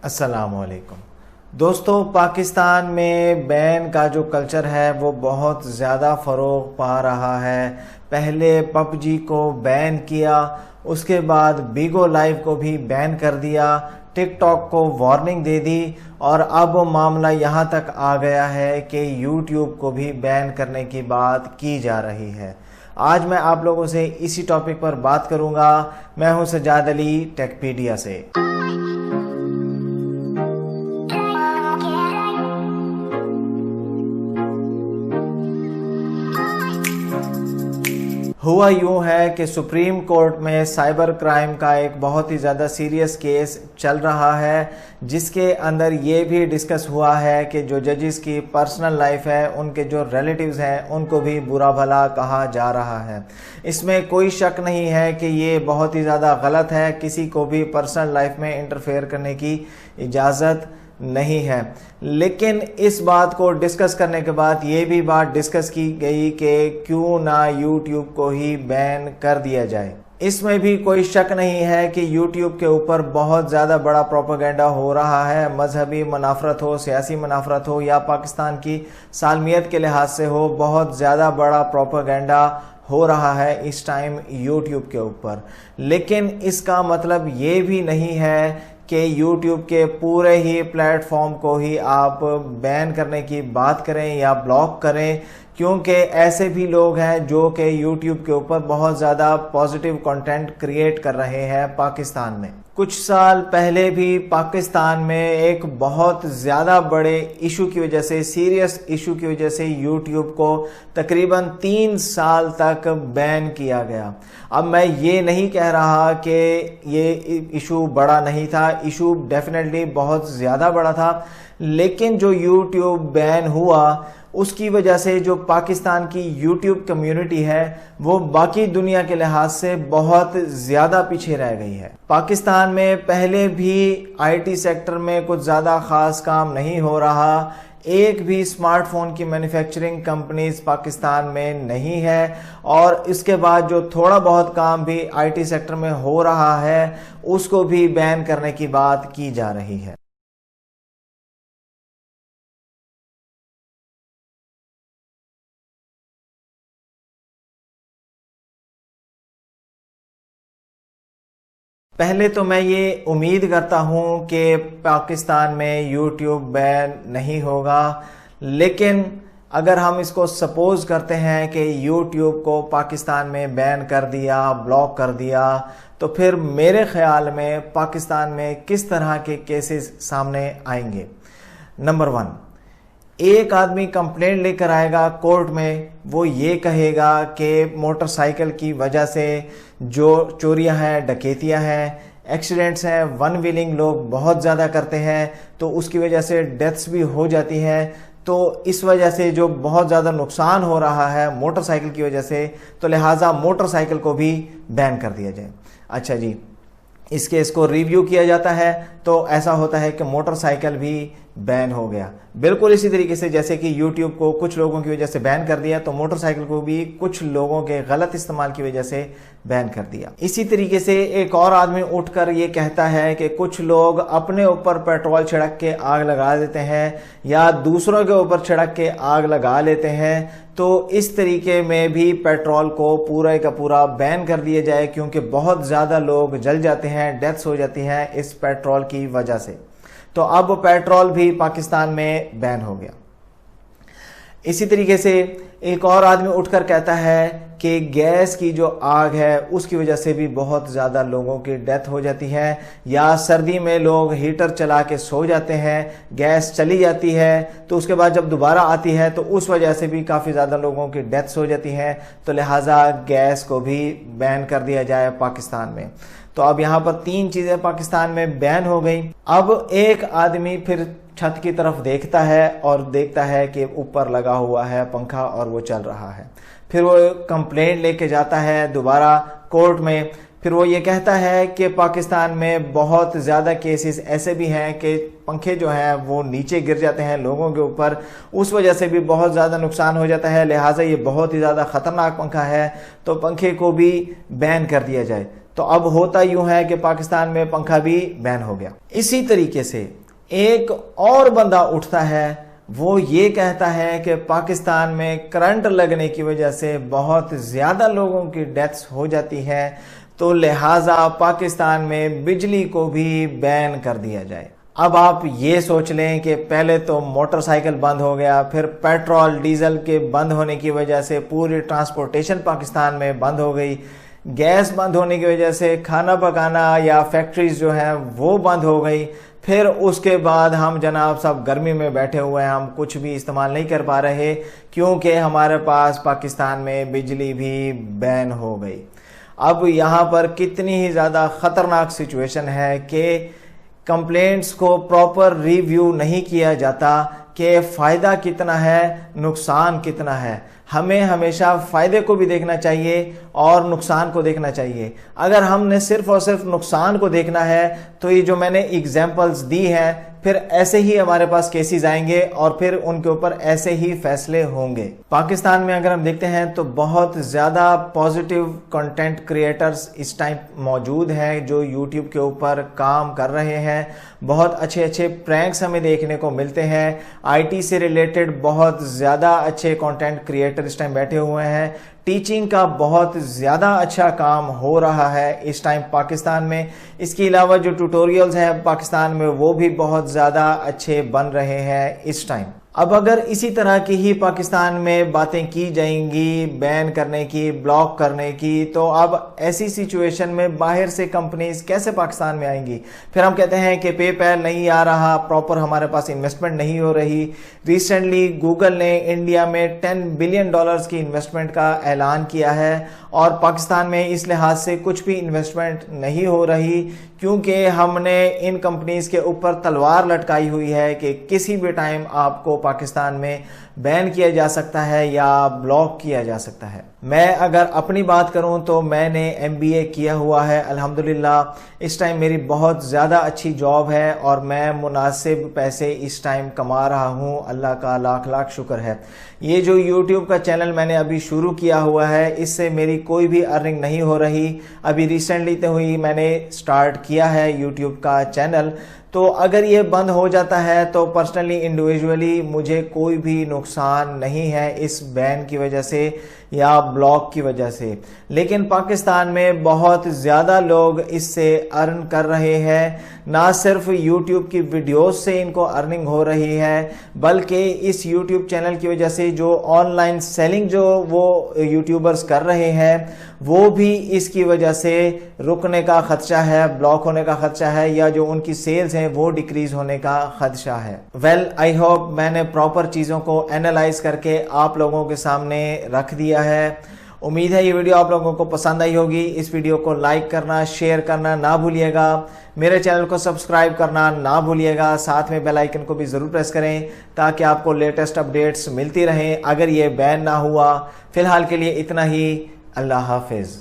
السلام علیکم دوستو، پاکستان میں بین کا جو کلچر ہے وہ بہت زیادہ فروغ پا رہا ہے۔ پہلے پب جی کو بین کیا، اس کے بعد بیگو لائیو کو بھی بین کر دیا، ٹک ٹاک کو وارننگ دے دی، اور اب معاملہ یہاں تک آ گیا ہے کہ یوٹیوب کو بھی بین کرنے کی بات کی جا رہی ہے۔ آج میں آپ لوگوں سے اسی ٹاپک پر بات کروں گا۔ میں ہوں سجاد علی ٹیک پیڈیا سے۔ ہوا یوں ہے کہ سپریم کورٹ میں سائبر کرائم کا ایک بہت ہی زیادہ سیریس کیس چل رہا ہے، جس کے اندر یہ بھی ڈسکس ہوا ہے کہ جو ججز کی پرسنل لائف ہے، ان کے جو ریلیٹیوز ہیں، ان کو بھی برا بھلا کہا جا رہا ہے۔ اس میں کوئی شک نہیں ہے کہ یہ بہت ہی زیادہ غلط ہے، کسی کو بھی پرسنل لائف میں انٹرفیئر کرنے کی اجازت نہیں ہے۔ لیکن اس بات کو ڈسکس کرنے کے بعد یہ بھی بات ڈسکس کی گئی کہ کیوں نہ یوٹیوب کو ہی بین کر دیا جائے۔ اس میں بھی کوئی شک نہیں ہے کہ یوٹیوب کے اوپر بہت زیادہ بڑا پروپیگنڈا ہو رہا ہے، مذہبی منافرت ہو، سیاسی منافرت ہو، یا پاکستان کی سالمیت کے لحاظ سے ہو، بہت زیادہ بڑا پروپیگنڈا ہو رہا ہے اس ٹائم یوٹیوب کے اوپر۔ لیکن اس کا مطلب یہ بھی نہیں ہے کہ یوٹیوب کے پورے ہی پلیٹ فارم کو ہی آپ بین کرنے کی بات کریں یا بلاک کریں، کیونکہ ایسے بھی لوگ ہیں جو کہ یوٹیوب کے اوپر بہت زیادہ پازیٹیو کنٹینٹ کریٹ کر رہے ہیں پاکستان میں۔ کچھ سال پہلے بھی پاکستان میں ایک بہت زیادہ بڑے ایشو کی وجہ سے، سیریس ایشو کی وجہ سے یوٹیوب کو تقریباً 3 سال تک بین کیا گیا۔ اب میں یہ نہیں کہہ رہا کہ یہ ایشو بڑا نہیں تھا، ایشو ڈیفینیٹلی بہت زیادہ بڑا تھا، لیکن جو یوٹیوب بین ہوا اس کی وجہ سے جو پاکستان کی یوٹیوب کمیونٹی ہے وہ باقی دنیا کے لحاظ سے بہت زیادہ پیچھے رہ گئی ہے۔ پاکستان میں پہلے بھی آئی ٹی سیکٹر میں کچھ زیادہ خاص کام نہیں ہو رہا، ایک بھی اسمارٹ فون کی مینوفیکچرنگ کمپنیز پاکستان میں نہیں ہے، اور اس کے بعد جو تھوڑا بہت کام بھی آئی ٹی سیکٹر میں ہو رہا ہے اس کو بھی بین کرنے کی بات کی جا رہی ہے۔ پہلے تو میں یہ امید کرتا ہوں کہ پاکستان میں یوٹیوب بین نہیں ہوگا، لیکن اگر ہم اس کو سپوز کرتے ہیں کہ یوٹیوب کو پاکستان میں بین کر دیا، بلاک کر دیا، تو پھر میرے خیال میں پاکستان میں کس طرح کے کیسز سامنے آئیں گے۔ نمبر 1، ایک آدمی کمپلینٹ لے کر آئے گا کورٹ میں، وہ یہ کہے گا کہ موٹر سائیکل کی وجہ سے جو چوریاں ہیں، ڈکیتیاں ہیں، ایکسیڈنٹس ہیں، ون ویلنگ لوگ بہت زیادہ کرتے ہیں، تو اس کی وجہ سے ڈیتھس بھی ہو جاتی ہیں، تو اس وجہ سے جو بہت زیادہ نقصان ہو رہا ہے موٹر سائیکل کی وجہ سے، تو لہٰذا موٹر سائیکل کو بھی بین کر دیا جائے۔ اچھا جی، اس کیس کو ریویو کیا جاتا ہے تو ایسا ہوتا ہے کہ موٹر سائیکل بھی بین ہو گیا۔ بالکل اسی طریقے سے جیسے کہ یوٹیوب کو کچھ لوگوں کی وجہ سے بین کر دیا، تو موٹر سائیکل کو بھی کچھ لوگوں کے غلط استعمال کی وجہ سے بین کر دیا۔ اسی طریقے سے ایک اور آدمی اٹھ کر یہ کہتا ہے کہ کچھ لوگ اپنے اوپر پیٹرول چھڑک کے آگ لگا دیتے ہیں یا دوسروں کے اوپر چھڑک کے آگ لگا لیتے ہیں، تو اس طریقے میں بھی پیٹرول کو پورا کا پورا بین کر دیا جائے، کیونکہ بہت زیادہ لوگ جل جاتے ہیں، ڈیتھس ہو جاتی ہیں اس پیٹرول کی وجہ سے۔ تو اب پیٹرول بھی پاکستان میں بین ہو گیا۔ اسی طریقے سے ایک اور آدمی اٹھ کر کہتا ہے کہ گیس کی جو آگ ہے اس کی وجہ سے بھی بہت زیادہ لوگوں کی ڈیتھ ہو جاتی ہے، یا سردی میں لوگ ہیٹر چلا کے سو جاتے ہیں، گیس چلی جاتی ہے تو اس کے بعد جب دوبارہ آتی ہے تو اس وجہ سے بھی کافی زیادہ لوگوں کی ڈیتھس ہو جاتی ہیں، تو لہٰذا گیس کو بھی بین کر دیا جائے پاکستان میں۔ تو اب یہاں پر 3 چیزیں پاکستان میں بین ہو گئی۔ اب ایک آدمی پھر چھت کی طرف دیکھتا ہے اور دیکھتا ہے کہ اوپر لگا ہوا ہے پنکھا اور وہ چل رہا ہے، پھر وہ کمپلینٹ لے کے جاتا ہے دوبارہ کورٹ میں، پھر وہ یہ کہتا ہے کہ پاکستان میں بہت زیادہ کیسز ایسے بھی ہیں کہ پنکھے جو ہیں وہ نیچے گر جاتے ہیں لوگوں کے اوپر، اس وجہ سے بھی بہت زیادہ نقصان ہو جاتا ہے، لہٰذا یہ بہت ہی زیادہ خطرناک پنکھا ہے، تو پنکھے کو بھی بین کر دیا جائے۔ تو اب ہوتا یوں ہے کہ پاکستان میں پنکھا بھی بین ہو گیا۔ اسی طریقے سے ایک اور بندہ اٹھتا ہے، وہ یہ کہتا ہے کہ پاکستان میں کرنٹ لگنے کی وجہ سے بہت زیادہ لوگوں کی ڈیتھس ہو جاتی ہے، تو لہٰذا پاکستان میں بجلی کو بھی بین کر دیا جائے۔ اب آپ یہ سوچ لیں کہ پہلے تو موٹر سائیکل بند ہو گیا، پھر پیٹرول ڈیزل کے بند ہونے کی وجہ سے پوری ٹرانسپورٹیشن پاکستان میں بند ہو گئی، گیس بند ہونے کی وجہ سے کھانا پکانا یا فیکٹریز جو ہیں وہ بند ہو گئی، پھر اس کے بعد ہم جناب سب گرمی میں بیٹھے ہوئے ہیں، ہم کچھ بھی استعمال نہیں کر پا رہے کیونکہ ہمارے پاس پاکستان میں بجلی بھی بین ہو گئی۔ اب یہاں پر کتنی ہی زیادہ خطرناک سچویشن ہے کہ کمپلینٹس کو پراپر ریویو نہیں کیا جاتا کہ فائدہ کتنا ہے، نقصان کتنا ہے۔ ہمیں ہمیشہ فائدے کو بھی دیکھنا چاہیے اور نقصان کو دیکھنا چاہیے۔ اگر ہم نے صرف اور صرف نقصان کو دیکھنا ہے تو یہ جو میں نے ایگزامپلز دی ہیں، پھر ایسے ہی ہمارے پاس کیسز آئیں گے اور پھر ان کے اوپر ایسے ہی فیصلے ہوں گے۔ پاکستان میں اگر ہم دیکھتے ہیں تو بہت زیادہ پازیٹیو کنٹینٹ کریٹرز اس ٹائم موجود ہیں جو یوٹیوب کے اوپر کام کر رہے ہیں۔ بہت اچھے اچھے پرینکس ہمیں دیکھنے کو ملتے ہیں، آئی ٹی سے ریلیٹڈ بہت زیادہ اچھے کنٹینٹ کریٹر اس ٹائم بیٹھے ہوئے ہیں۔ ٹیچنگ کا بہت زیادہ اچھا کام ہو رہا ہے اس ٹائم پاکستان میں۔ اس کے علاوہ جو ٹیوٹوریلز ہیں پاکستان میں وہ بھی بہت زیادہ اچھے بن رہے ہیں اس ٹائم۔ اب اگر اسی طرح کی ہی پاکستان میں باتیں کی جائیں گی بین کرنے کی، بلاک کرنے کی، تو اب ایسی سچویشن میں باہر سے کمپنیز کیسے پاکستان میں آئیں گی؟ پھر ہم کہتے ہیں کہ پے پیل نہیں آ رہا، پراپر ہمارے پاس انویسٹمنٹ نہیں ہو رہی۔ ریسنٹلی گوگل نے انڈیا میں $10 بلین کی انویسٹمنٹ کا اعلان کیا ہے اور پاکستان میں اس لحاظ سے کچھ بھی انویسٹمنٹ نہیں ہو رہی کیونکہ ہم نے ان کمپنیز کے اوپر تلوار لٹکائی ہوئی ہے کہ کسی بھی ٹائم آپ کو پاکستان میں بین کیا جا سکتا ہے یا بلاک کیا جا سکتا ہے۔ میں اگر اپنی بات کروں تو میں نے MBA کیا ہوا ہے الحمدللہ۔ اس ٹائم میری بہت زیادہ اچھی جاب ہے اور میں مناسب پیسے اس ٹائم کما رہا ہوں، اللہ کا لاکھ لاکھ شکر ہے۔ یہ جو یوٹیوب کا چینل میں نے ابھی شروع کیا ہوا ہے اس سے میری کوئی بھی ارننگ نہیں ہو رہی، ابھی ریسنٹلی تو ہوئی میں نے سٹارٹ کیا ہے یوٹیوب کا چینل، تو اگر یہ بند ہو جاتا ہے تو پرسنلی انڈیویجولی مجھے کوئی بھی نقصان نہیں ہے اس بین کی وجہ سے یا بلاک کی وجہ سے، لیکن پاکستان میں بہت زیادہ لوگ اس سے ارن کر رہے ہیں۔ نہ صرف یوٹیوب کی ویڈیوز سے ان کو ارننگ ہو رہی ہے بلکہ اس یوٹیوب چینل کی وجہ سے جو آن لائن سیلنگ جو وہ یوٹیوبرز کر رہے ہیں وہ بھی اس کی وجہ سے رکنے کا خدشہ ہے، بلاک ہونے کا خدشہ ہے، یا جو ان کی سیلز ہیں وہ ڈیکریز ہونے کا خدشہ ہے۔ آئی ہوپ میں نے پراپر چیزوں کو اینالائز کر کے آپ لوگوں کے سامنے رکھ دیا ہے۔ امید ہے یہ ویڈیو آپ لوگوں کو پسند آئی ہوگی۔ اس ویڈیو کو لائک کرنا، شیئر کرنا نہ بھولیے گا، میرے چینل کو سبسکرائب کرنا نہ بھولیے گا، ساتھ میں بیل آئیکن کو بھی ضرور پریس کریں تاکہ آپ کو لیٹسٹ اپڈیٹس ملتی رہیں اگر یہ بین نہ ہوا۔ فی الحال کے لیے اتنا ہی، اللہ حافظ۔